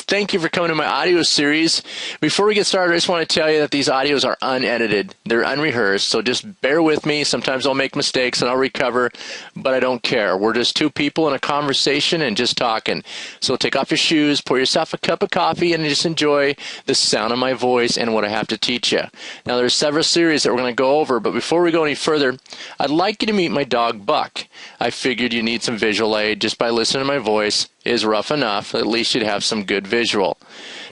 Thank you for coming to my audio series. Before we get started, I just want to tell you that these audios are unedited. They're unrehearsed, so just bear with me. Sometimes I'll make mistakes and I'll recover, but I don't care. We're just two people in a conversation and just talking. So take off your shoes, pour yourself a cup of coffee, and just enjoy the sound of my voice and what I have to teach you. Now, there's several series that we're going to go over, but before we go any further, I'd like you to meet my dog, Buck. I figured you need some visual aid just by listening to my voice is rough enough. At least you'd have some good visual.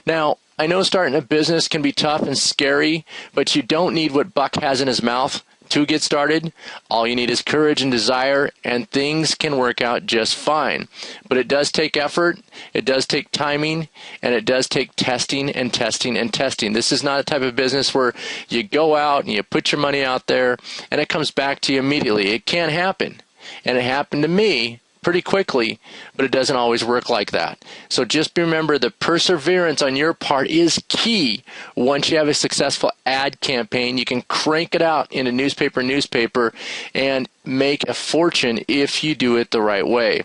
Now, I know starting a business can be tough and scary, but you don't need what Buck has in his mouth to get started. All you need is courage and desire, and things can work out just fine. But it does take effort, it does take timing, and it does take testing and testing and testing. This is not a type of business where you go out and you put your money out there and it comes back to you immediately. It can happen, and it happened to me pretty quickly, but it doesn't always work like that. So just remember the perseverance on your part is key. Once you have a successful ad campaign, you can crank it out in a newspaper, and make a fortune if you do it the right way.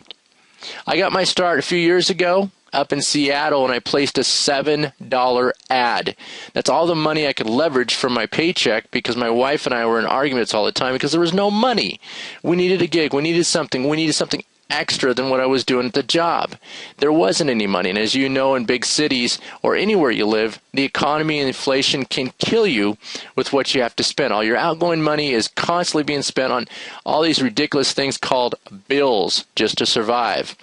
I got my start a few years ago up in Seattle, and I placed a $7 ad. That's all the money I could leverage from my paycheck because my wife and I were in arguments all the time because there was no money. We needed a gig. We needed something extra than what I was doing at the job. There wasn't any money, and as you know, in big cities or anywhere you live, the economy and inflation can kill you with what you have to spend. All your outgoing money is constantly being spent on all these ridiculous things called bills just to survive.